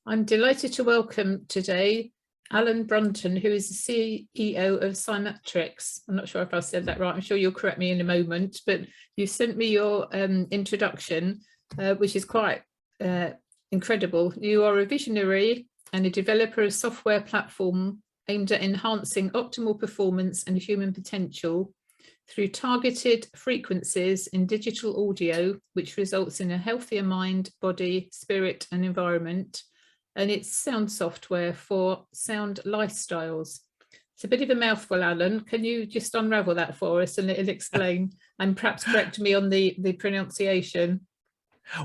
I'm delighted to welcome today Alan Brunton, who is the CEO of Cymatrax. I'm not sure if I said that right. I'm sure you'll correct me in a moment, but you sent me your introduction, which is quite incredible. You are a visionary and a developer of software platform aimed at enhancing optimal performance and human potential through targeted frequencies in digital audio, which results in a healthier mind, body, spirit, and environment. And it's sound software for sound lifestyles. It's a bit of a mouthful, Alan. Can you just unravel that for us and it'll explain and perhaps correct me on the pronunciation?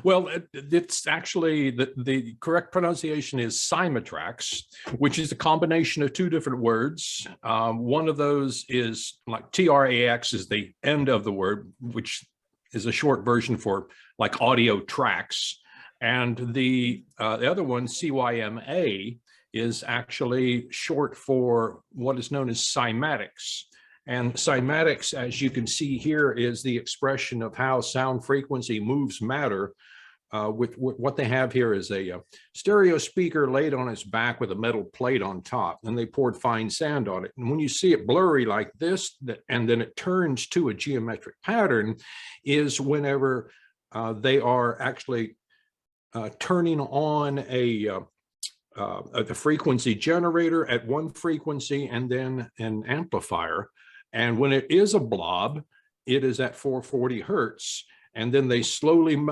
Well, it's actually the correct pronunciation is Cymatrax, which is a combination of two different words. One of those is like TRAX is the end of the word, which is a short version for like audio tracks. And the other one, CYMA, is actually short for what is known as cymatics. And cymatics, as you can see here, is the expression of how sound frequency moves matter. With what they have here is a stereo speaker laid on its back with a metal plate on top, and they poured fine sand on it. And when you see it blurry like this, and then it turns to a geometric pattern, is whenever they are actually turning on the frequency generator at one frequency and then an amplifier. And when it is a blob, it is at 440 hertz. And then they slowly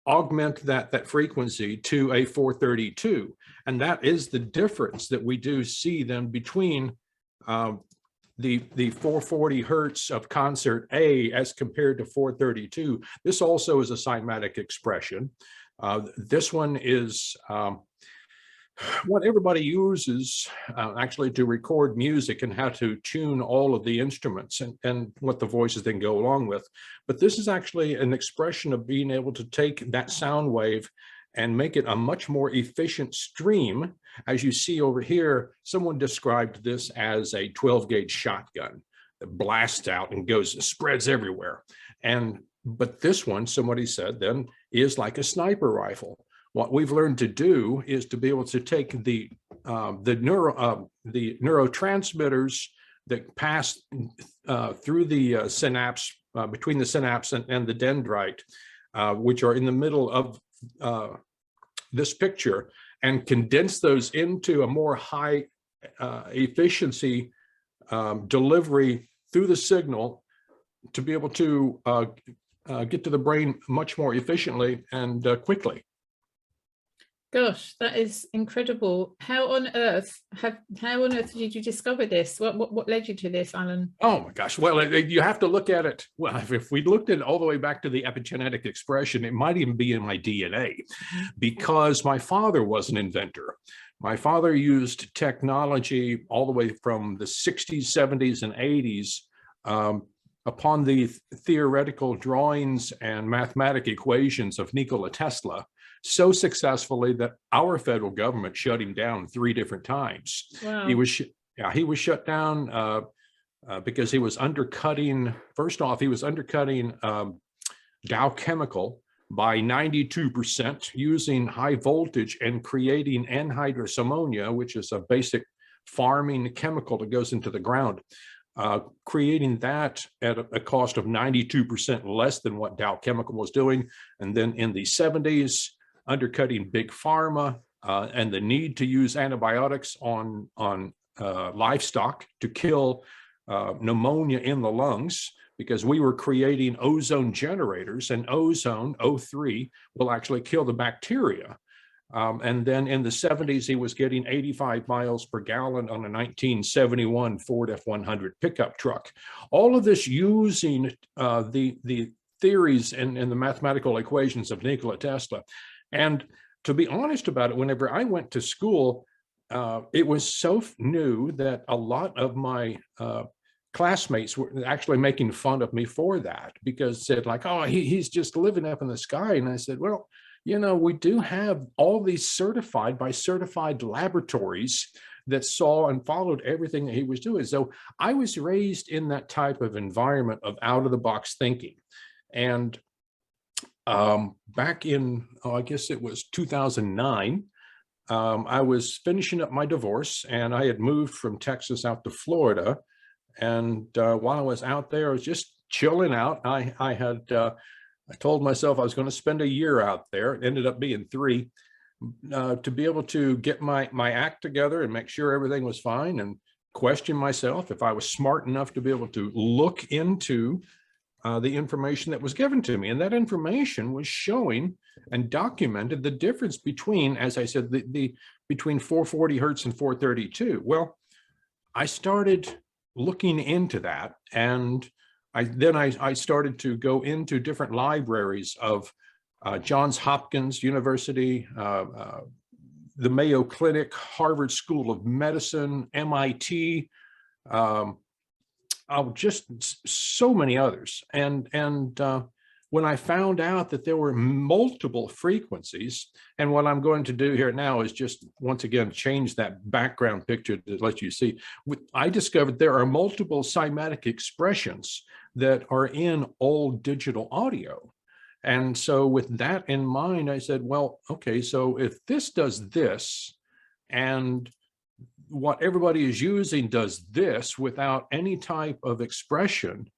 augment that frequency to a 432. And that is the difference that we do see then between the 440 hertz of concert A as compared to 432. This also is a cymatic expression. This one is what everybody uses actually to record music and how to tune all of the instruments and what the voices then go along with. But this is actually an expression of being able to take that sound wave and make it a much more efficient stream. As you see over here, someone described this as a 12-gauge shotgun that blasts out and spreads everywhere. But this one, somebody said then, is like a sniper rifle. What we've learned to do is to be able to take the neurotransmitters that pass through the synapse, between the synapse and the dendrite, which are in the middle of this picture, and condense those into a more high efficiency delivery through the signal to be able to get to the brain much more efficiently and quickly. Gosh, that is incredible. How on earth did you discover this? What led you to this, Alan? Oh my gosh. Well, you have to look at it. Well, if we looked at it all the way back to the epigenetic expression, it might even be in my DNA, because my father was an inventor. My father used technology all the way from the 60s, 70s, and 80s upon the theoretical drawings and mathematic equations of Nikola Tesla, so successfully that our federal government shut him down 3 different times. Wow. He was shut down because he was undercutting. First off, he was undercutting Dow Chemical by 92% using high voltage and creating anhydrous ammonia, which is a basic farming chemical that goes into the ground. Creating that at a cost of 92% less than what Dow Chemical was doing. And then in the 70s, undercutting big pharma and the need to use antibiotics on livestock to kill pneumonia in the lungs, because we were creating ozone generators, and ozone, O3, will actually kill the bacteria. And then in the 70s, he was getting 85 miles per gallon on a 1971 Ford F-100 pickup truck. All of this using the theories and the mathematical equations of Nikola Tesla. And to be honest about it, whenever I went to school, it was so new that a lot of my classmates were actually making fun of me for that, because said like, oh, he's just living up in the sky. And I said, well, you know, we do have all these certified by certified laboratories that saw and followed everything that he was doing. So I was raised in that type of environment of out of the box thinking. And back in, I guess it was 2009, I was finishing up my divorce, and I had moved from Texas out to Florida. And while I was out there, I was just chilling out. I told myself I was going to spend a year out there. It ended up being 3, to be able to get my act together and make sure everything was fine, and question myself if I was smart enough to be able to look into the information that was given to me. And that information was showing and documented the difference between, as I said, between 440 hertz and 432. Well, I started looking into that, and I started to go into different libraries of Johns Hopkins University, the Mayo Clinic, Harvard School of Medicine, MIT, just so many others. And when I found out that there were multiple frequencies, and what I'm going to do here now is just once again change that background picture to let you see, I discovered there are multiple cymatic expressions that are in all digital audio. And so with that in mind, I said, well, okay, so if this does this, and what everybody is using does this without any type of expression,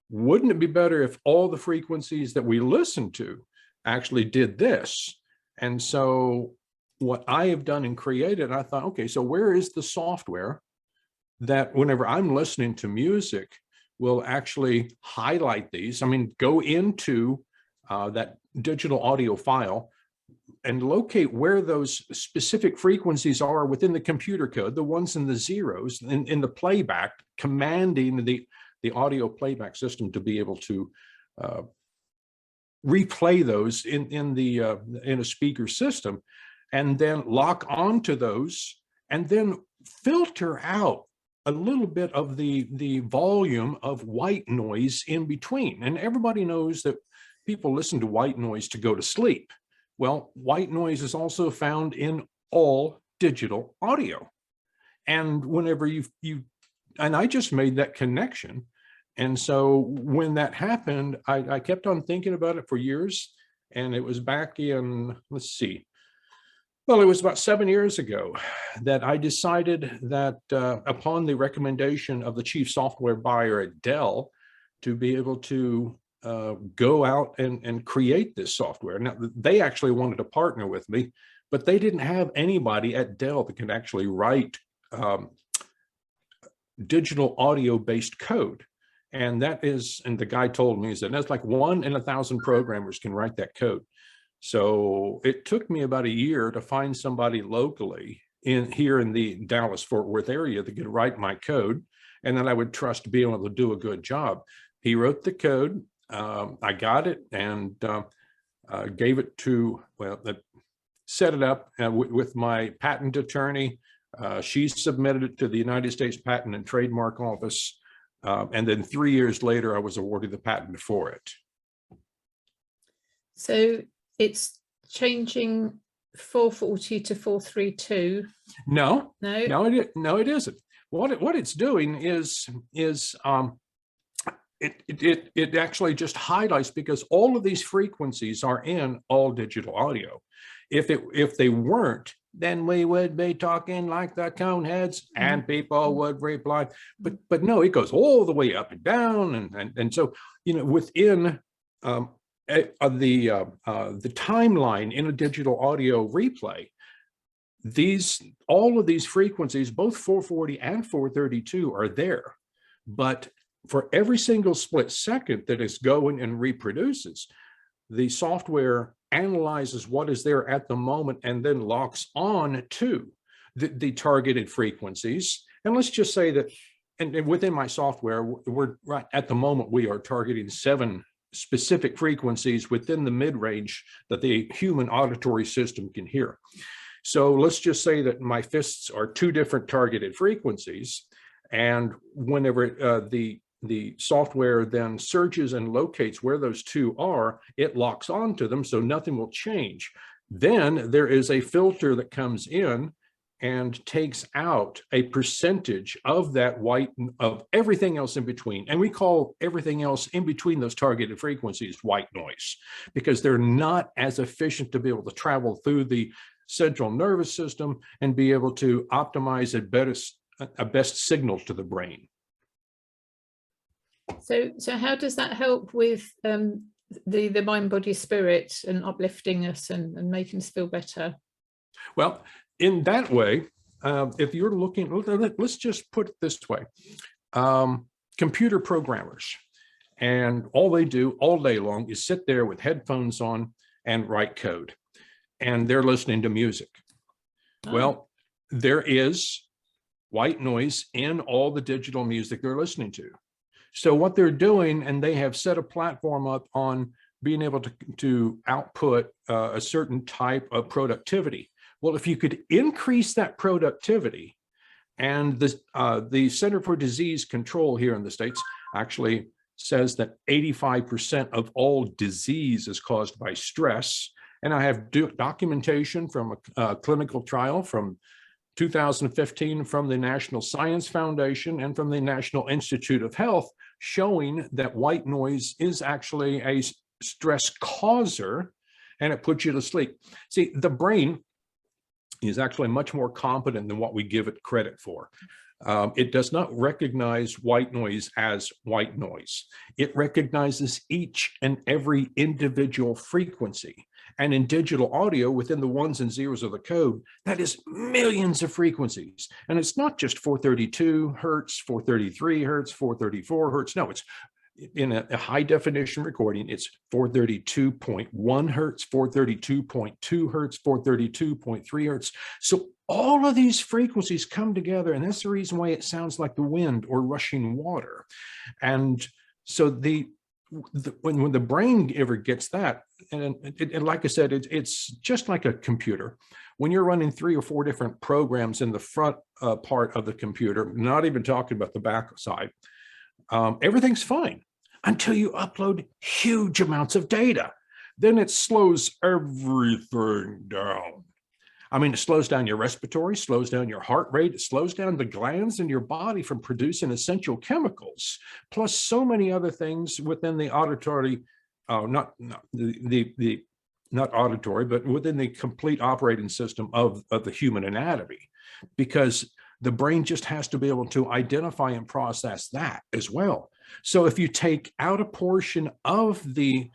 wouldn't it be better if all the frequencies that we listen to actually did this? And so what I have done and created, I thought, okay, so where is the software that whenever I'm listening to music will actually highlight these? I mean, go into that digital audio file and locate where those specific frequencies are within the computer code, the ones in the zeros, in the playback, commanding the audio playback system to be able to replay those in a speaker system, and then lock onto those, and then filter out a little bit of the volume of white noise in between. And everybody knows that people listen to white noise to go to sleep. Well, white noise is also found in all digital audio. And whenever and I just made that connection. And so when that happened, I kept on thinking about it for years. And it was back in, let's see, well, it was about 7 years ago that I decided that upon the recommendation of the chief software buyer at Dell, to be able to go out and create this software. Now, they actually wanted to partner with me, but they didn't have anybody at Dell that could actually write digital audio-based code. And that is, and the guy told me, he said, that's like 1 in 1,000 programmers can write that code. So it took me about a year to find somebody locally here in the Dallas-Fort Worth area that could write my code, and that I would trust to be able to do a good job. He wrote the code. I got it and gave it to, well, set it up with my patent attorney. She submitted it to the United States Patent and Trademark Office. And then 3 years later, I was awarded the patent for it. So it's changing 440 to 432. No, it isn't. What it's doing is it actually just highlights, because all of these frequencies are in all digital audio. If they weren't, then we would be talking like the cone heads and people would reply. But no, it goes all the way up and down, and so, you know, within the timeline in a digital audio replay, all of these frequencies, both 440 and 432, are there. But for every single split second that it's going and reproduces, the software analyzes what is there at the moment and then locks on to the targeted frequencies. And let's just say that, and within my software, we're right at the moment, we are targeting 7 specific frequencies within the mid-range that the human auditory system can hear. So let's just say that my fists are 2 different targeted frequencies. And whenever the software then searches and locates where those 2 are, it locks onto them, so nothing will change. Then there is a filter that comes in, and takes out a percentage of that of everything else in between. And we call everything else in between those targeted frequencies white noise, because they're not as efficient to be able to travel through the central nervous system and be able to optimize a best signal to the brain. So how does that help with the mind, body, spirit, and uplifting us and making us feel better? Well, in that way, if you're looking, let's just put it this way. Computer programmers, and all they do all day long is sit there with headphones on and write code, and they're listening to music. Oh. Well, there is white noise in all the digital music they're listening to. So what they're doing, and they have set a platform up on being able to output a certain type of productivity. Well, if you could increase that productivity, and the Center for Disease Control here in the States actually says that 85% of all disease is caused by stress. And I have documentation from a clinical trial from 2015 from the National Science Foundation and from the National Institute of Health showing that white noise is actually a stress causer, and it puts you to sleep. See, the brain is actually much more competent than what we give it credit for. It does not recognize white noise as white noise. It recognizes each and every individual frequency. And in digital audio, within the ones and zeros of the code, that is millions of frequencies. And it's not just 432 hertz, 433 hertz, 434 hertz. No, it's in a high definition recording, it's 432.1 hertz, 432.2 hertz, 432.3 hertz. So all of these frequencies come together, and that's the reason why it sounds like the wind or rushing water. And so when the brain ever gets that, and like I said, it's just like a computer. When you're running 3 or 4 different programs in the front part of the computer, not even talking about the back side, everything's fine until you upload huge amounts of data. Then it slows everything down. I mean, it slows down your respiratory, slows down your heart rate, it slows down the glands in your body from producing essential chemicals, plus so many other things within the auditory, not auditory, but within the complete operating system of the human anatomy, because the brain just has to be able to identify and process that as well. So if you take out a portion of the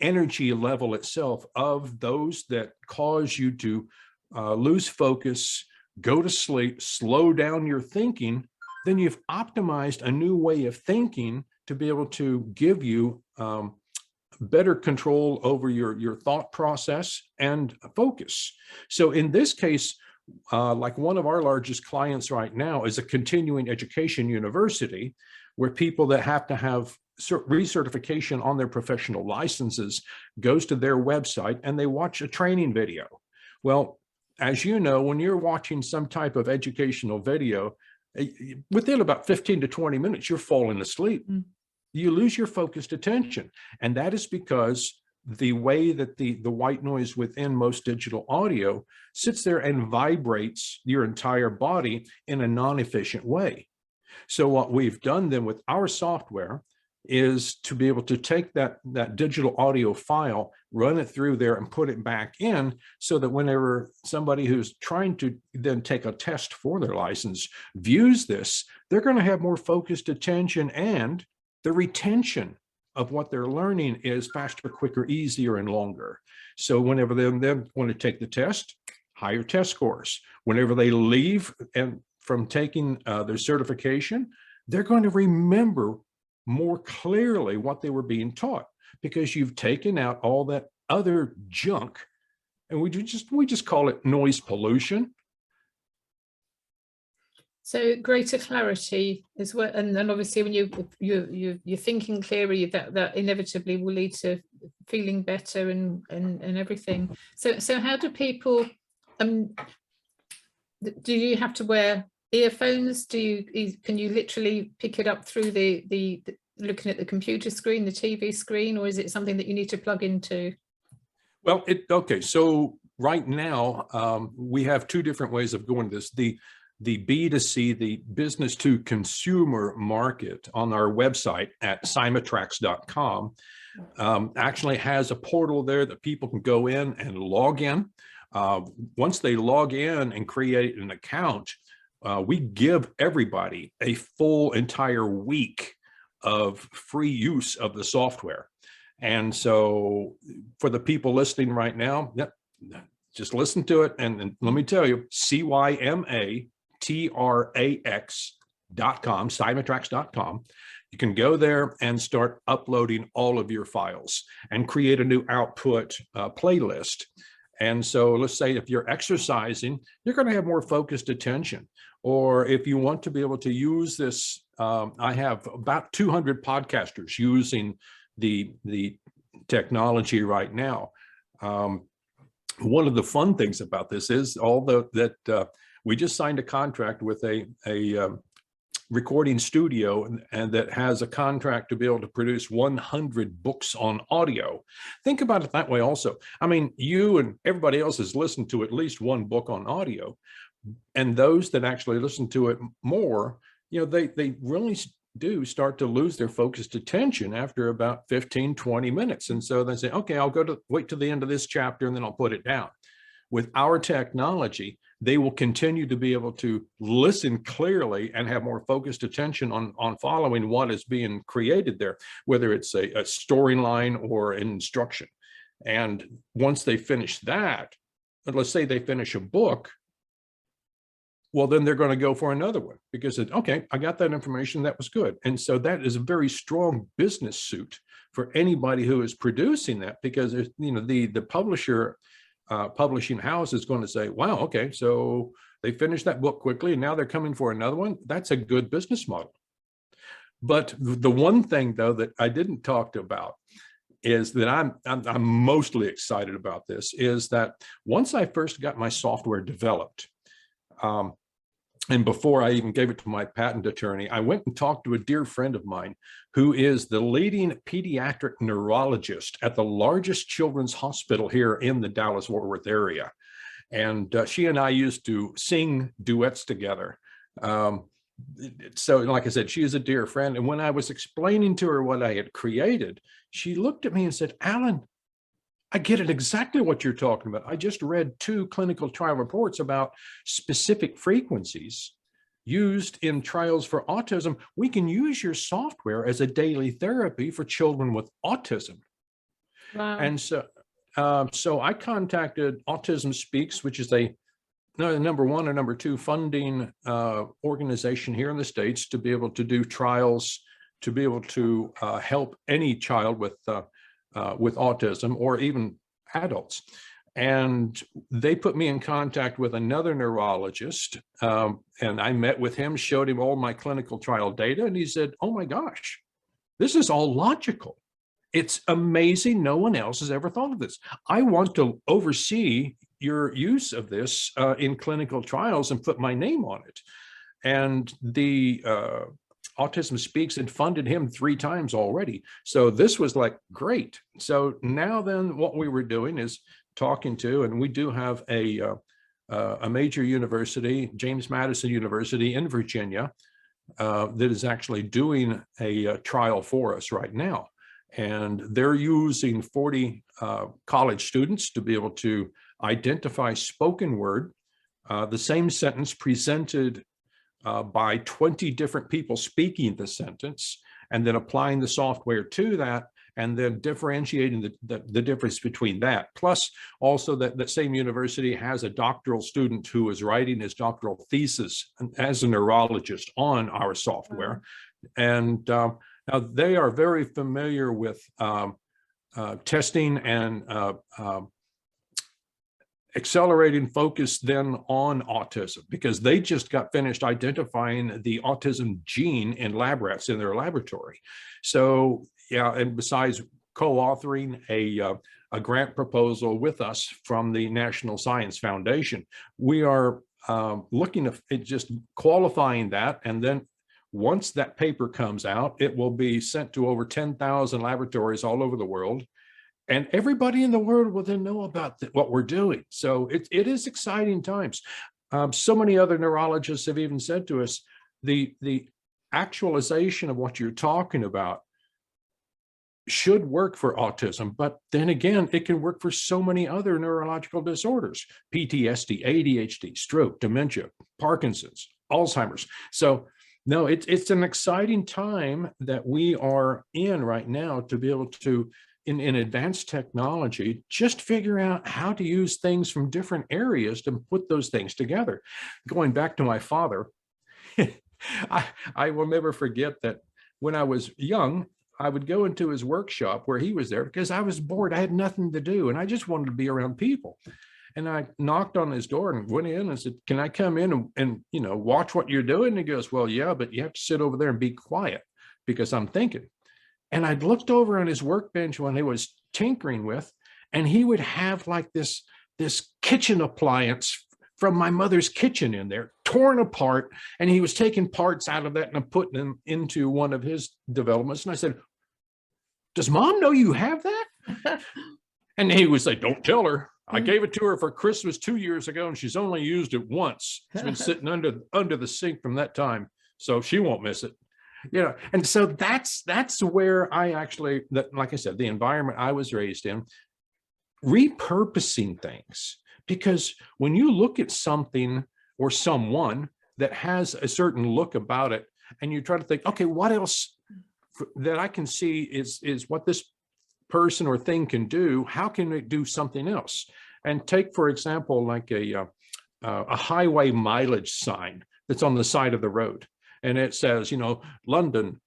energy level itself of those that cause you to lose focus, go to sleep, slow down your thinking, then you've optimized a new way of thinking to be able to give you better control over your thought process and focus. So in this case, like one of our largest clients right now is a continuing education university, where people that have to have recertification on their professional licenses goes to their website and they watch a training video. Well, as you know, when you're watching some type of educational video, within about 15 to 20 minutes, you're falling asleep. Mm. You lose your focused attention. And that is because the way that the white noise within most digital audio sits there and vibrates your entire body in a non-efficient way. So what we've done then with our software is to be able to take that digital audio file, run it through there and put it back in, so that whenever somebody who's trying to then take a test for their license views this, they're going to have more focused attention, and the retention of what they're learning is faster, quicker, easier, and longer. So whenever they want to take the test, higher test scores. Whenever they leave and from taking their certification, they're going to remember more clearly what they were being taught, because you've taken out all that other junk, and we just call it noise pollution. So greater clarity as well, and then obviously when you're thinking clearly, that inevitably will lead to feeling better and everything. So how do people? Do you have to wear earphones? Can you literally pick it up through the looking at the computer screen, the TV screen, or is it something that you need to plug into? Well, okay. So right now, we have two different ways of going to this. The B2C, the business to consumer market on our website at cymatrax.com actually has a portal there that people can go in and log in. Once they log in and create an account, we give everybody a full entire week of free use of the software. And so for the people listening right now, yep, just listen to it. And let me tell you, cymatrax.com, cymatrax.com. You can go there and start uploading all of your files and create a new output playlist. And so let's say if you're exercising, you're going to have more focused attention. Or if you want to be able to use this, I have about 200 podcasters using the technology right now. One of the fun things about this is that we just signed a contract with a recording studio and that has a contract to be able to produce 100 books on audio. Think about it that way also. I mean, you and everybody else has listened to at least one book on audio, and those that actually listen to it more, you know, they really do start to lose their focused attention after about 15, 20 minutes. And so they say, okay, I'll wait to the end of this chapter and then I'll put it down. With our technology, they will continue to be able to listen clearly and have more focused attention on following what is being created there, whether it's a storyline or an instruction. And once they finish that, let's say they finish a book, well, then they're going to go for another one because, okay, I got that information, that was good. And so that is a very strong business suit for anybody who is producing that, because, you know, the publisher, publishing house is going to say, wow, okay, so they finished that book quickly and now they're coming for another one. That's a good business model. But the one thing, though, that I didn't talk about is that I'm mostly excited about this is that once I first got my software developed, and before I even gave it to my patent attorney, I went and talked to a dear friend of mine who is the leading pediatric neurologist at the largest children's hospital here in the Dallas-Fort Worth area. And she and I used to sing duets together. So like I said, she is a dear friend. And when I was explaining to her what I had created, she looked at me and said, Alan, I get it exactly what you're talking about. I just read 2 clinical trial reports about specific frequencies used in trials for autism. We can use your software as a daily therapy for children with autism. Wow. And so, so I contacted Autism Speaks, which is a number 1 or number 2 funding organization here in the States to be able to do trials, to be able to help any child with autism or even adults. And they put me in contact with another neurologist, and I met with him, showed him all my clinical trial data, and he said, oh my gosh, this is all logical. It's amazing. No one else has ever thought of this. I want to oversee your use of this in clinical trials and put my name on it. And the Autism Speaks had funded him 3 times already. So this was like, great. So now then what we were doing is talking to, and we do have a major university, James Madison University in Virginia, that is actually doing a trial for us right now. And they're using 40 college students to be able to identify spoken word, the same sentence presented by 20 different people speaking the sentence, and then applying the software to that, and then differentiating the difference between that. Plus, also that same university has a doctoral student who is writing his doctoral thesis as a neurologist on our software. And now they are very familiar with testing and accelerating focus then on autism, because they just got finished identifying the autism gene in lab rats in their laboratory. So yeah, and besides co-authoring a grant proposal with us from the National Science Foundation, we are looking at just qualifying that, and then once that paper comes out, it will be sent to over 10,000 laboratories all over the world. and everybody in the world will then know about what we're doing. So it is exciting times. So many other neurologists have even said to us, the actualization of what you're talking about should work for autism, but then again, it can work for so many other neurological disorders: PTSD, ADHD, stroke, dementia, Parkinson's, Alzheimer's. So no, it's an exciting time that we are in right now to be able to, in advanced technology, just figure out how to use things from different areas to put those things together. Going back to my father, I will never forget that when I was young, I would go into his workshop where he was there because I was bored. I had nothing to do and I just wanted to be around people. And I knocked on his door and went in and said, "Can I come in and watch what you're doing?" And he goes, "Well, yeah, but you have to sit over there and be quiet because I'm thinking." And I looked over on his workbench when he was tinkering with, and he would have like this kitchen appliance from my mother's kitchen in there, torn apart. And he was taking parts out of that and putting them into one of his developments. And I said, "Does Mom know you have that?" And he would say, "Don't tell her. I gave it to her for Christmas 2 years ago, and she's only used it once. It's been sitting under the sink from that time, so she won't miss it." And so that's where I actually, like I said, the environment I was raised in, repurposing things. Because when you look at something or someone that has a certain look about it, and you try to think, okay, what else that I can see is what this person or thing can do, how can it do something else? And take, for example, like a highway mileage sign that's on the side of the road. And it says, London,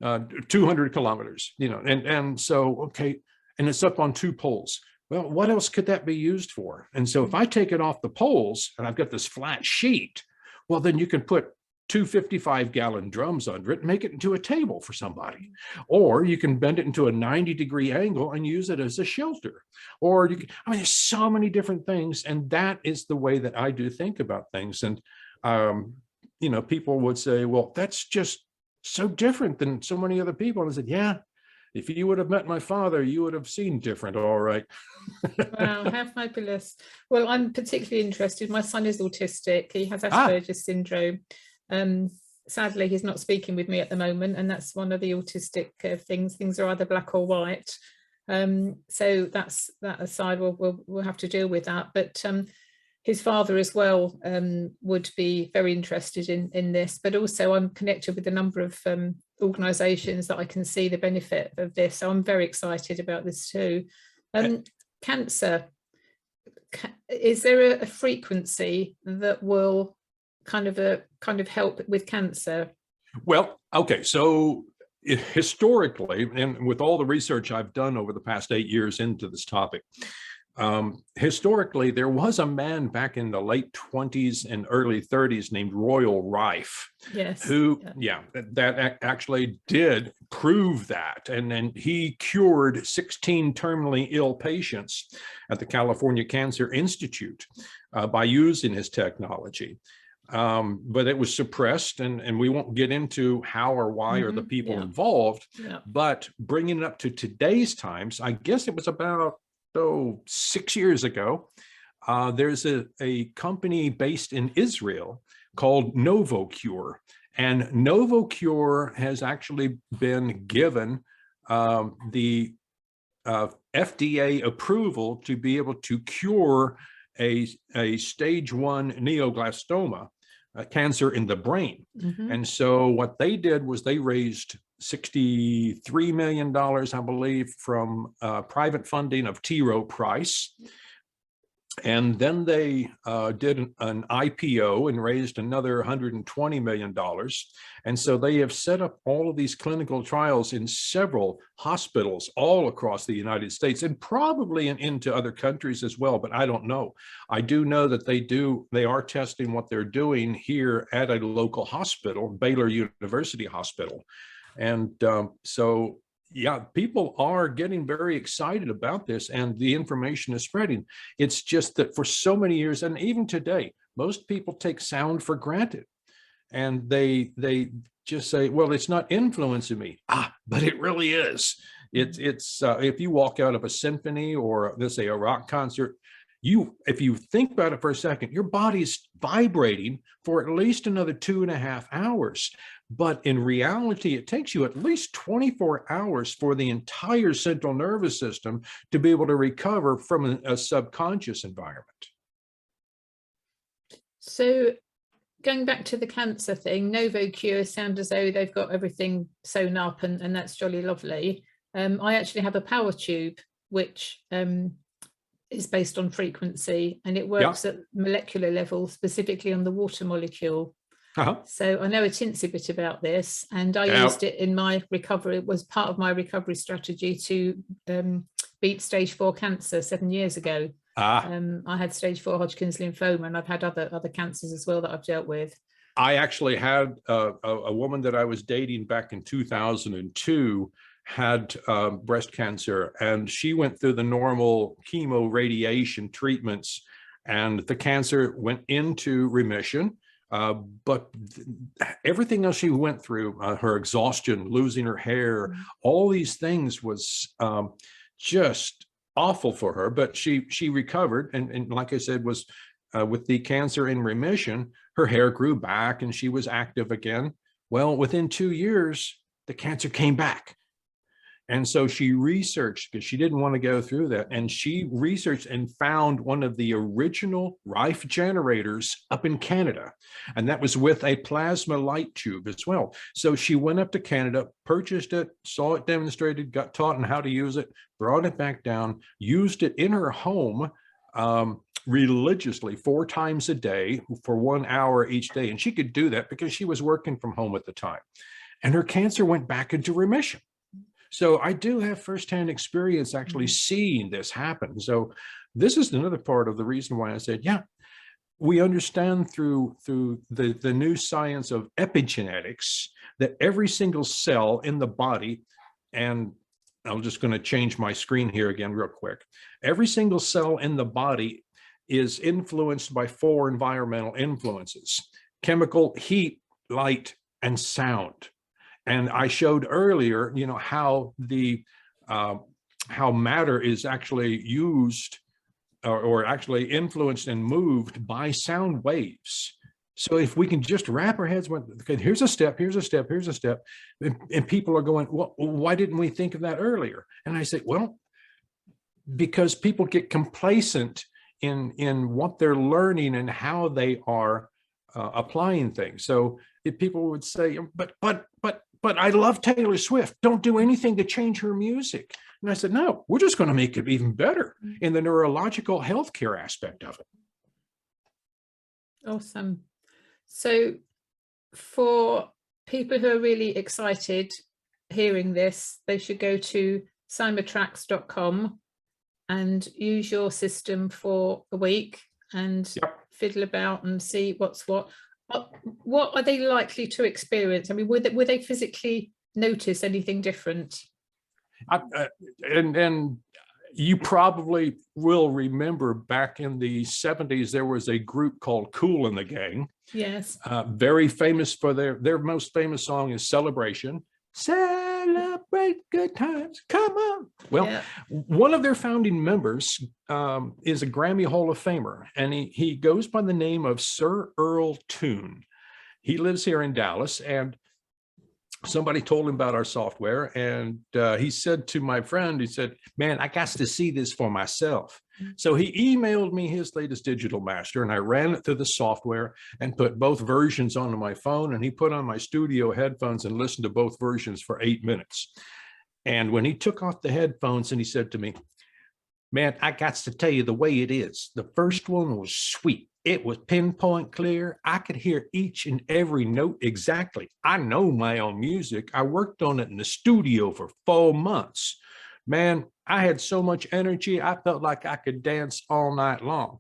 200 kilometers, and so, okay, and it's up on 2 poles. Well, what else could that be used for? And so if I take it off the poles and I've got this flat sheet, well, then you can put 2 55-gallon drums under it and make it into a table for somebody. Or you can bend it into a 90-degree angle and use it as a shelter. Or there's so many different things. And that is the way that I do think about things. And, people would say, "Well, that's just so different than so many other people." And I said, "Yeah, if you would have met my father, you would have seen different, all right." Wow, how fabulous. Well, I'm particularly interested. My son is autistic. He has Asperger's syndrome. Sadly, he's not speaking with me at the moment, and that's one of the autistic things. Things are either black or white. So that aside, we'll have to deal with that. But his father as well would be very interested in this. But also, I'm connected with a number of organisations that I can see the benefit of this. So I'm very excited about this too. Cancer. Is there a frequency that will kind of help with cancer? Well, okay, so historically, and with all the research I've done over the past 8 years into this topic, historically, there was a man back in the late 20s and early 30s named Royal Rife, who that actually did prove that. And then he cured 16 terminally ill patients at the California Cancer Institute by using his technology. But it was suppressed, and we won't get into how or why or the people involved. But bringing it up to today's times, I guess it was about 6 years ago, there's a company based in Israel called NovoCure, and NovoCure has actually been given the FDA approval to be able to cure a stage 1 neoblastoma, cancer in the brain. And so what they did was they raised $63 million, I believe, from private funding of T. Rowe Price. And then they did an IPO and raised another $120 million. And so they have set up all of these clinical trials in several hospitals all across the United States, and probably into other countries as well, but I don't know. I do know that they are testing what they're doing here at a local hospital, Baylor University Hospital. And so, yeah, people are getting very excited about this, and the information is spreading. It's just that for so many years, and even today, most people take sound for granted, and they just say, "Well, it's not influencing me." But it really is. It's if you walk out of a symphony or let's say a rock concert, if you think about it for a second, your body's vibrating for at least another 2.5 hours. But in reality, it takes you at least 24 hours for the entire central nervous system to be able to recover from a subconscious environment. So going back to the cancer thing, NovoCure sound as though they've got everything sewn up, and that's jolly lovely. I actually have a power tube, which is based on frequency, and it works at molecular level, specifically on the water molecule. So I know a teensy bit about this, and I used it in my recovery. It was part of my recovery strategy to beat stage 4 cancer 7 years ago. I had stage 4 Hodgkin's lymphoma, and I've had other cancers as well that I've dealt with. I actually had a woman that I was dating back in 2002 had breast cancer, and she went through the normal chemo radiation treatments, and the cancer went into remission. But everything else she went through, her exhaustion, losing her hair, all these things was just awful for her. But she recovered, and like I said, was with the cancer in remission, her hair grew back and she was active again. Well, within 2 years, the cancer came back. And so she researched, because she didn't want to go through that. And she researched and found one of the original Rife generators up in Canada. And that was with a plasma light tube as well. So she went up to Canada, purchased it, saw it demonstrated, got taught on how to use it, brought it back down, used it in her home religiously 4 times a day for 1 hour each day. And she could do that because she was working from home at the time. And her cancer went back into remission. So I do have firsthand experience actually seeing this happen. So this is another part of the reason why I said, yeah, we understand through the new science of epigenetics that every single cell in the body, and I'm just going to change my screen here again real quick. Every single cell in the body is influenced by 4 environmental influences: chemical, heat, light, and sound. And I showed earlier, you know, how how matter is actually used or actually influenced and moved by sound waves. So if we can just wrap our heads with, okay, here's a step, here's a step, here's a step, and people are going, well, why didn't we think of that earlier? And I say, well, because people get complacent in what they're learning and how they are applying things. So if people would say, but I love Taylor Swift, don't do anything to change her music. And I said, no, we're just going to make it even better in the neurological healthcare aspect of it. Awesome. So for people who are really excited hearing this, they should go to cymatrax.com and use your system for a week and fiddle about and see what's what. What are they likely to experience? I mean, would they physically notice anything different? And you probably will remember back in the 70s, there was a group called Kool and the Gang. Yes. Very famous for their most famous song is Celebration. Celebrate good times, come on. Well, one of their founding members is a Grammy Hall of Famer, and he goes by the name of Sir Earl Toon. He lives here in Dallas, and somebody told him about our software, and he said to my friend, he said, man, I got to see this for myself. So he emailed me his latest digital master, and I ran it through the software and put both versions onto my phone, and he put on my studio headphones and listened to both versions for 8 minutes. And when he took off the headphones and he said to me, man, I got to tell you the way it is. The first one was sweet. It was pinpoint clear. I could hear each and every note exactly. I know my own music. I worked on it in the studio for 4 months. Man, I had so much energy. I felt like I could dance all night long.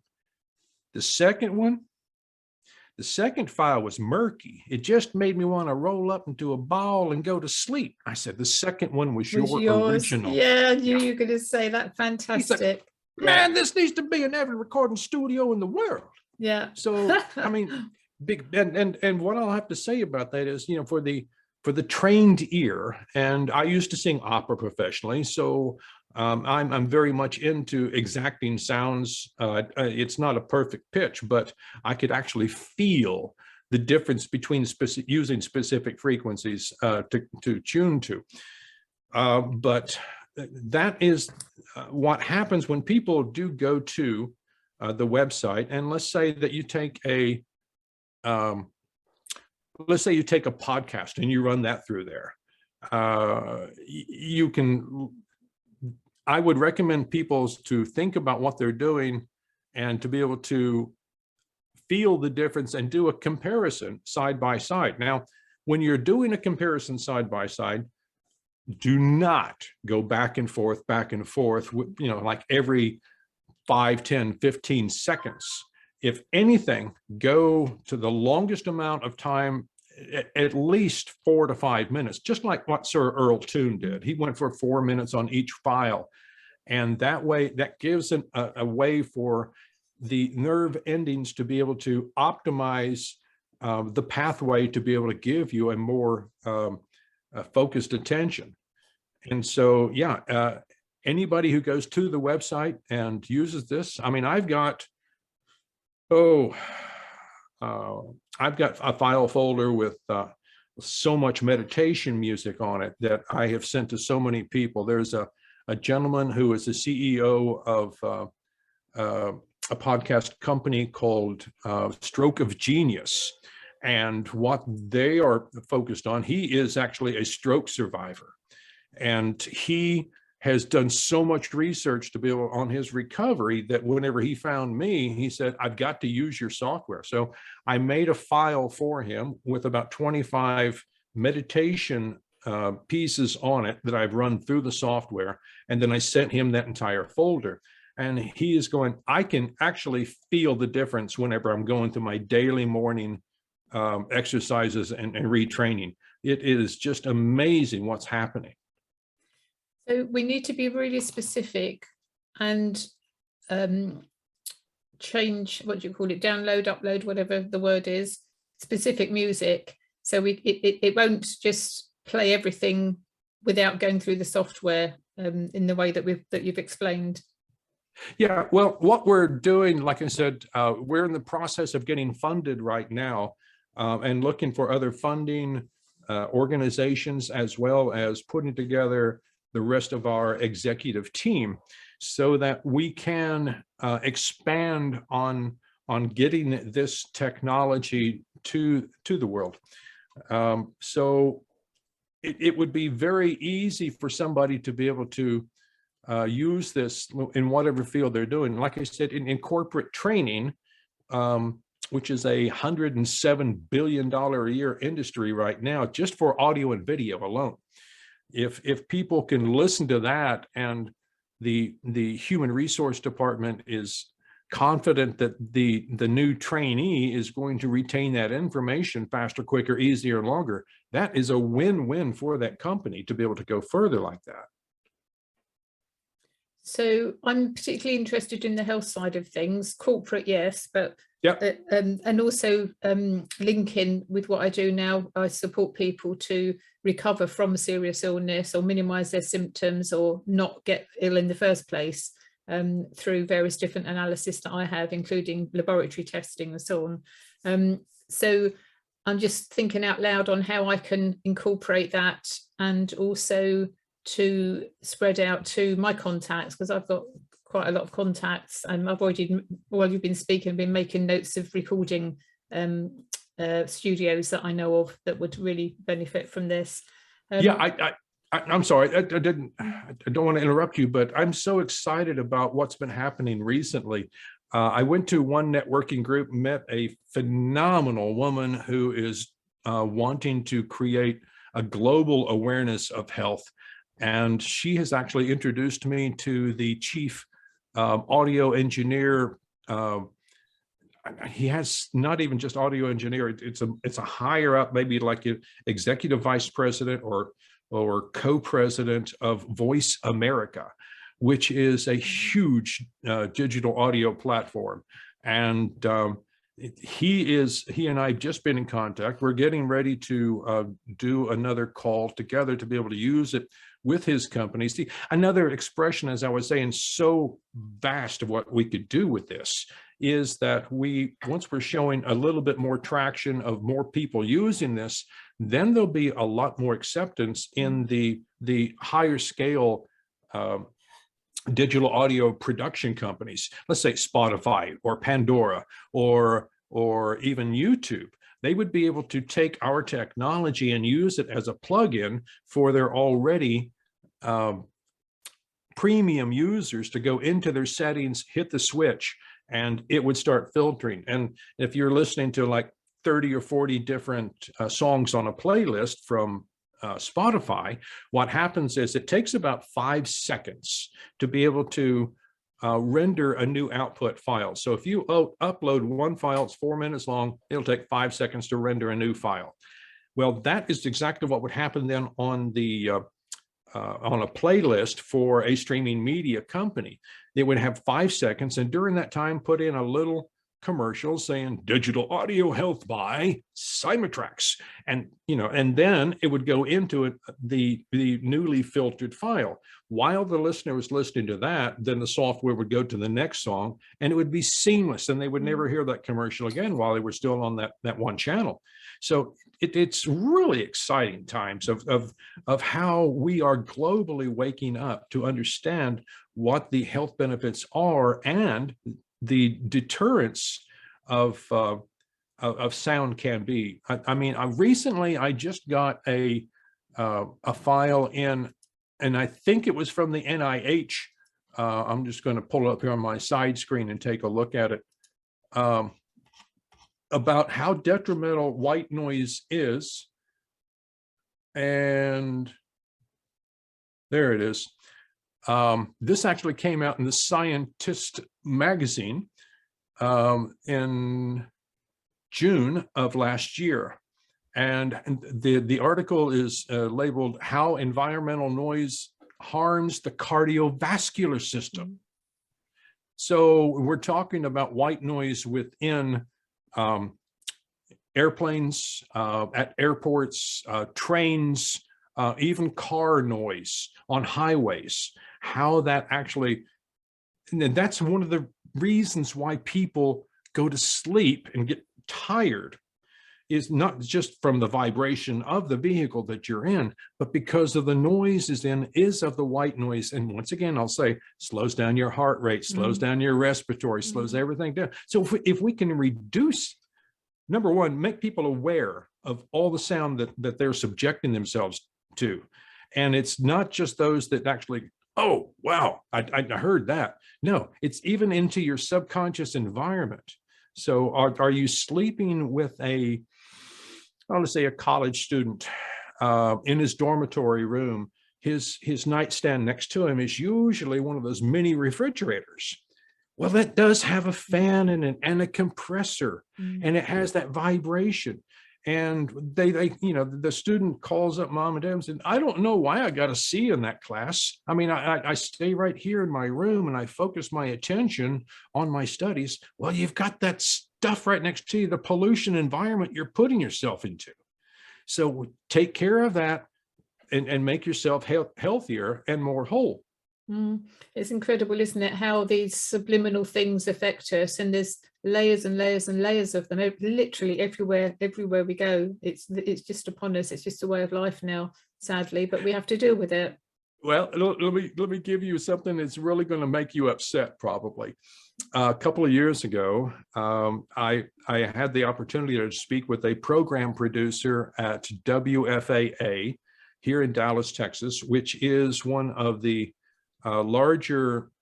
The second one, the second file was murky. It just made me want to roll up into a ball and go to sleep. I said, the second one was yours. Original. Yeah, I knew you were going to say that. Fantastic. Said, man, this needs to be in every recording studio in the world. Yeah. So, I mean, big, and what I'll have to say about that is, you know, for the for the trained ear, and I used to sing opera professionally, so I'm very much into exacting sounds. It's not a perfect pitch, but I could actually feel the difference between using specific frequencies to tune to. But that is what happens when people do go to the website. And let's say that you take a podcast and you run that through there. I would recommend people to think about what they're doing and to be able to feel the difference and do a comparison side by side. Now, when you're doing a comparison side by side, do not go back and forth, like every 5, 10, 15 seconds. If anything, go to the longest amount of time, at least 4 to 5 minutes, just like what Sir Earl Toon did. He went for 4 minutes on each file. And that way, that gives a way for the nerve endings to be able to optimize the pathway to be able to give you a more focused attention. And so, yeah, anybody who goes to the website and uses this, I mean, I've got a file folder with so much meditation music on it that I have sent to so many people. There's a gentleman who is the CEO of a podcast company called Stroke of Genius. And what they are focused on, he is actually a stroke survivor. And he has done so much research to be able on his recovery that whenever he found me, he said, I've got to use your software. So I made a file for him with about 25 meditation pieces on it that I've run through the software. And then I sent him that entire folder. And he is going, I can actually feel the difference whenever I'm going through my daily morning exercises and retraining. It is just amazing what's happening. So we need to be really specific and change, what do you call it, download, upload, whatever the word is, specific music. So it won't just play everything without going through the software in the way that you've explained. Yeah, well, what we're doing, like I said, we're in the process of getting funded right now and looking for other funding organizations, as well as putting together the rest of our executive team so that we can expand on getting this technology to the world. So it would be very easy for somebody to be able to use this in whatever field they're doing. Like I said, in corporate training, which is a $107 billion a year industry right now, just for audio and video alone. If people can listen to that, and the human resource department is confident that the new trainee is going to retain that information faster, quicker, easier, and longer, that is a win-win for that company to be able to go further like that. So I'm particularly interested in the health side of things, corporate, yes, but yeah, and also linking with what I do now. I support people to recover from a serious illness or minimize their symptoms or not get ill in the first place through various different analysis that I have, including laboratory testing and so on. So I'm just thinking out loud on how I can incorporate that, and also to spread out to my contacts, because I've got quite a lot of contacts, and I've already, while you've been speaking, been making notes of recording studios that I know of that would really benefit from this. Yeah, I'm sorry, I don't want to interrupt you, but I'm so excited about what's been happening recently. I went to one networking group, met a phenomenal woman who is wanting to create a global awareness of health. And she has actually introduced me to the chief audio engineer. He has not even just audio engineer, it's a higher up, maybe like an executive vice president or co-president of Voice America, which is a huge digital audio platform. And he and I have just been in contact. We're getting ready to do another call together to be able to use it with his company. See, another expression, as I was saying, so vast of what we could do with this is that once we're showing a little bit more traction of more people using this, then there'll be a lot more acceptance in the higher scale digital audio production companies. Let's say Spotify or Pandora or even YouTube. They would be able to take our technology and use it as a plugin for their already premium users to go into their settings, hit the switch, and it would start filtering. And if you're listening to like 30 or 40 different songs on a playlist from Spotify, what happens is it takes about 5 seconds to be able to render a new output file. So if you upload one file, it's 4 minutes long, it'll take 5 seconds to render a new file. Well, that is exactly what would happen then on a playlist for a streaming media company. They would have 5 seconds, and during that time, put in a little commercial saying digital audio health by Cymatrax, and then it would go into the newly filtered file. While the listener was listening to that, then the software would go to the next song, and it would be seamless, and they would never hear that commercial again while they were still on that one channel. So it's really exciting times of how we are globally waking up to understand what the health benefits are and the deterrence of sound can be. I mean, recently I just got a file in, and I think it was from the NIH. I'm just going to pull it up here on my side screen and take a look at it. About how detrimental white noise is. And there it is. This actually came out in the Scientist magazine in June of last year. And the article is labeled "How Environmental Noise Harms the Cardiovascular System." So we're talking about white noise within airplanes, at airports, trains, even car noise on highways, how that actually, and that's one of the reasons why people go to sleep and get tired, is not just from the vibration of the vehicle that you're in, but because of the noise is of the white noise. And once again, I'll say, slows down your heart rate, slows down your respiratory, slows everything down. So if we can reduce, number one, make people aware of all the sound that they're subjecting themselves to. And it's not just those that actually, oh, wow, I heard that. No, it's even into your subconscious environment. So are you sleeping with let's say a college student in his dormitory room? His nightstand next to him is usually one of those mini refrigerators. Well, that does have a fan and a compressor, and it has that vibration. And the student calls up mom and dad and said, I don't know why I got a C in that class. I mean, I stay right here in my room and I focus my attention on my studies. Well, you've got that stuff right next to you, the pollution environment you're putting yourself into. So take care of that and make yourself healthier and more whole. It's incredible, isn't it, how these subliminal things affect us, and there's layers and layers and layers of them literally everywhere we go. It's just upon us. It's just a way of life now, sadly, but we have to deal with it. Well, let me give you something that's really going to make you upset, probably. A couple of years ago, I had the opportunity to speak with a program producer at WFAA here in Dallas, Texas, which is one of the larger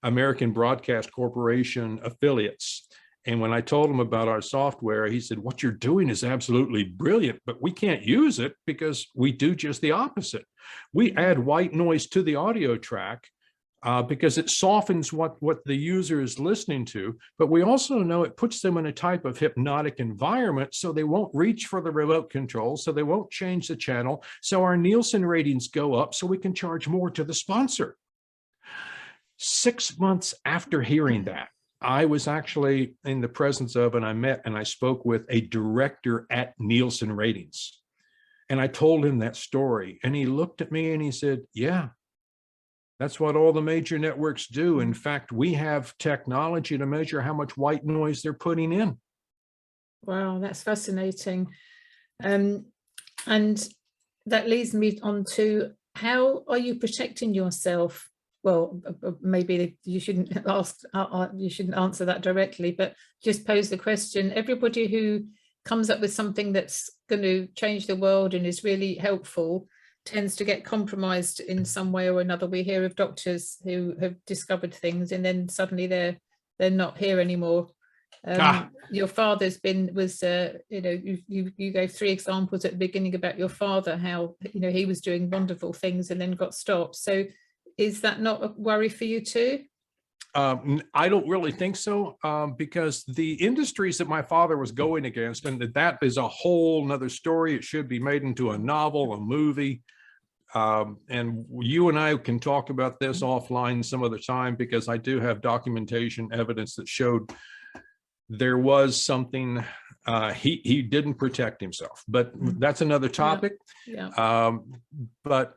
American Broadcast Corporation affiliates. And when I told him about our software, he said, what you're doing is absolutely brilliant, but we can't use it because we do just the opposite. We add white noise to the audio track because it softens what the user is listening to, but we also know it puts them in a type of hypnotic environment, so they won't reach for the remote control, so they won't change the channel, so our Nielsen ratings go up, so we can charge more to the sponsor. 6 months after hearing that, I was actually in the presence of, and I met and I spoke with a director at Nielsen Ratings. And I told him that story, and he looked at me and he said, yeah, that's what all the major networks do. In fact, we have technology to measure how much white noise they're putting in. Wow, that's fascinating. And that leads me on to, how are you protecting yourself? Well, maybe you shouldn't ask, you shouldn't answer that directly, but just pose the question. Everybody who comes up with something that's going to change the world and is really helpful tends to get compromised in some way or another. We hear of doctors who have discovered things and then suddenly they're not here anymore. Your father's was you gave 3 examples at the beginning about your father, how he was doing wonderful things and then got stopped. So is that not a worry for you too? I don't really think so, because the industries that my father was going against, and that is a whole nother story. It should be made into a novel, a movie. And you and I can talk about this offline some other time, because I do have documentation evidence that showed there was something, he didn't protect himself, but that's another topic. But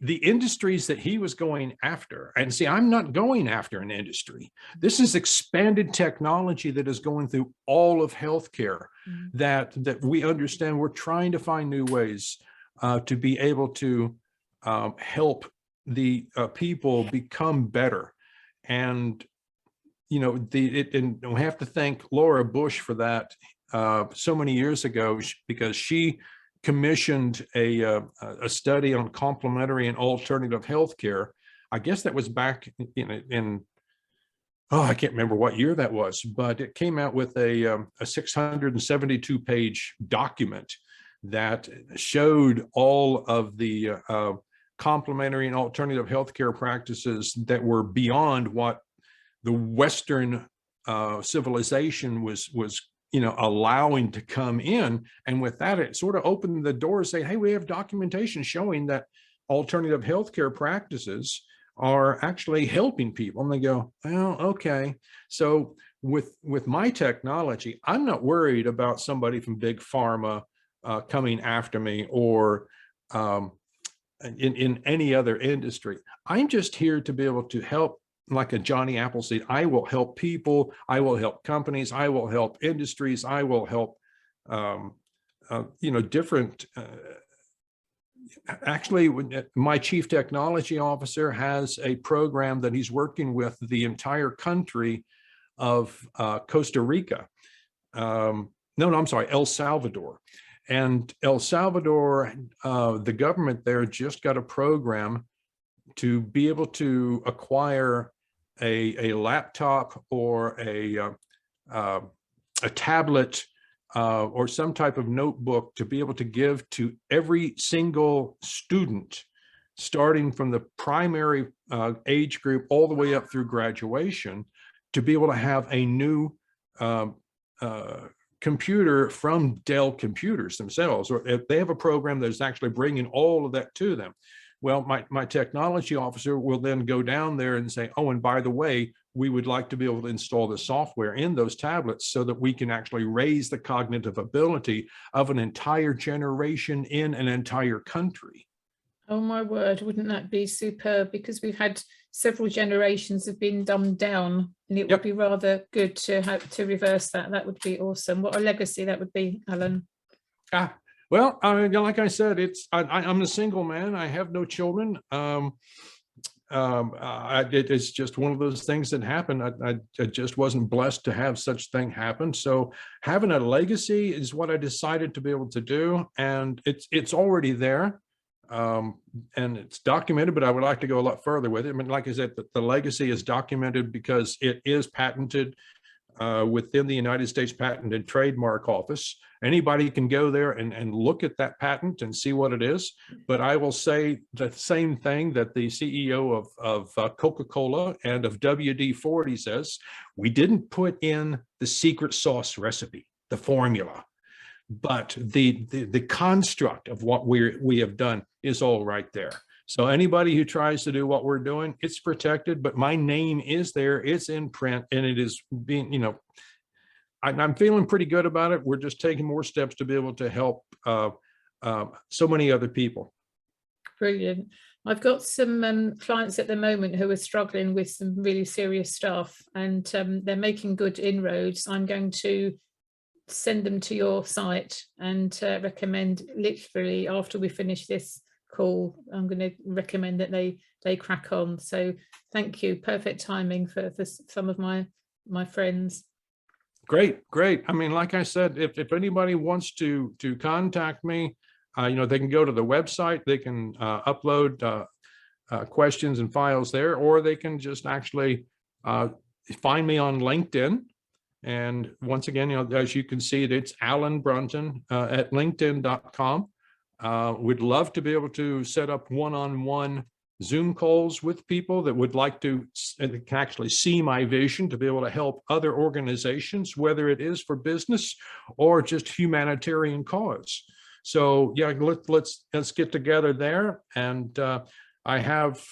the industries that he was going after, and see, I'm not going after an industry. This is expanded technology that is going through all of healthcare, that we understand. We're trying to find new ways to be able to help the people become better. And and we have to thank Laura Bush for that so many years ago, because she commissioned a study on complementary and alternative healthcare. I guess that was back in I can't remember what year that was, but it came out with a 672-page document that showed all of the complementary and alternative healthcare practices that were beyond what the Western civilization was allowing to come in. And with that, it sort of opened the door, saying, hey, we have documentation showing that alternative healthcare practices are actually helping people. And they go, well, okay. So with my technology, I'm not worried about somebody from big pharma coming after me, or in any other industry. I'm just here to be able to help. Like a Johnny Appleseed, I will help people, I will help companies, I will help industries, I will help different actually, my chief technology officer has a program that he's working with the entire country of Costa Rica. No, I'm sorry, El Salvador. And El Salvador, the government there just got a program to be able to acquire a laptop or a tablet or some type of notebook to be able to give to every single student, starting from the primary age group all the way up through graduation, to be able to have a new computer from Dell Computers themselves, or if they have a program that's actually bringing all of that to them. Well, my technology officer will then go down there and say, oh, and by the way, we would like to be able to install the software in those tablets so that we can actually raise the cognitive ability of an entire generation in an entire country. Oh my word, wouldn't that be superb? Because we've had several generations have been dumbed down, and it would be rather good to have to reverse that. That would be awesome. What a legacy that would be, Alan. Well, like I said, I'm a single man. I have no children. It's just one of those things that happened. I just wasn't blessed to have such thing happen. So having a legacy is what I decided to be able to do, and it's already there, and it's documented. But I would like to go a lot further with it. I mean, like I said, the legacy is documented because it is patented within the United States Patent and Trademark Office. Anybody can go there and look at that patent and see what it is. But I will say the same thing that the CEO of Coca-Cola and of WD-40 says: we didn't put in the secret sauce recipe, the formula, but the construct of what we have done is all right there. So anybody who tries to do what we're doing, it's protected, but my name is there, it's in print, and it is being, you know, I'm feeling pretty good about it. We're just taking more steps to be able to help so many other people. Brilliant. I've got some clients at the moment who are struggling with some really serious stuff, and they're making good inroads. I'm going to send them to your site and recommend, literally after we finish this call, I'm going to recommend that they crack on. So thank you. Perfect timing for some of my friends. Great. I mean, like I said, if anybody wants to contact me, you know, they can go to the website, they can upload questions and files there, or they can just actually find me on LinkedIn. And once again, you know, as you can see, it's Alan Brunton at linkedin.com. We'd love to be able to set up one-on-one Zoom calls with people that would like to can actually see my vision to be able to help other organizations, whether it is for business or just humanitarian cause. So yeah, let's get together there. And I have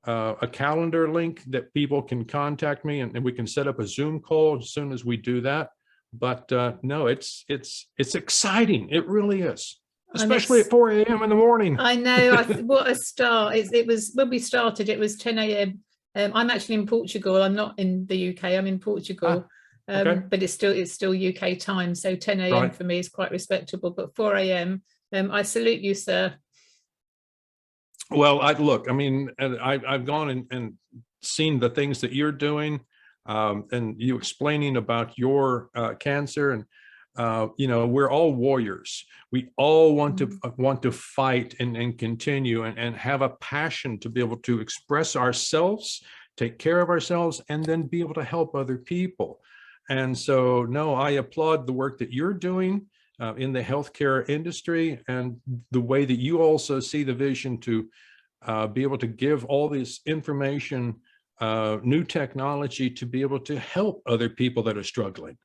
a calendar link that people can contact me, and we can set up a Zoom call as soon as we do that. But no, it's exciting. It really is. Especially at 4 a.m. in the morning. I know. What a start. It was when we started, it was 10 a.m. I'm actually in Portugal. I'm not in the UK. I'm in Portugal. Okay. But it's still UK time. So 10 a.m. for me is quite respectable. But 4 a.m. I salute you, sir. Well, look, I mean, I've gone and seen the things that you're doing, and you explaining about your cancer, and you know, we're all warriors. We all want to fight and continue and have a passion to be able to express ourselves, take care of ourselves, and then be able to help other people. And so, no, I applaud the work that you're doing in the healthcare industry, and the way that you also see the vision to be able to give all this information, new technology, to be able to help other people that are struggling.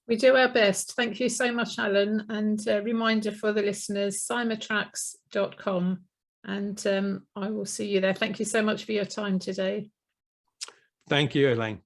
We do our best. Thank you so much, Alan. And a reminder for the listeners, cymatrax.com. And I will see you there. Thank you so much for your time today. Thank you, Elaine.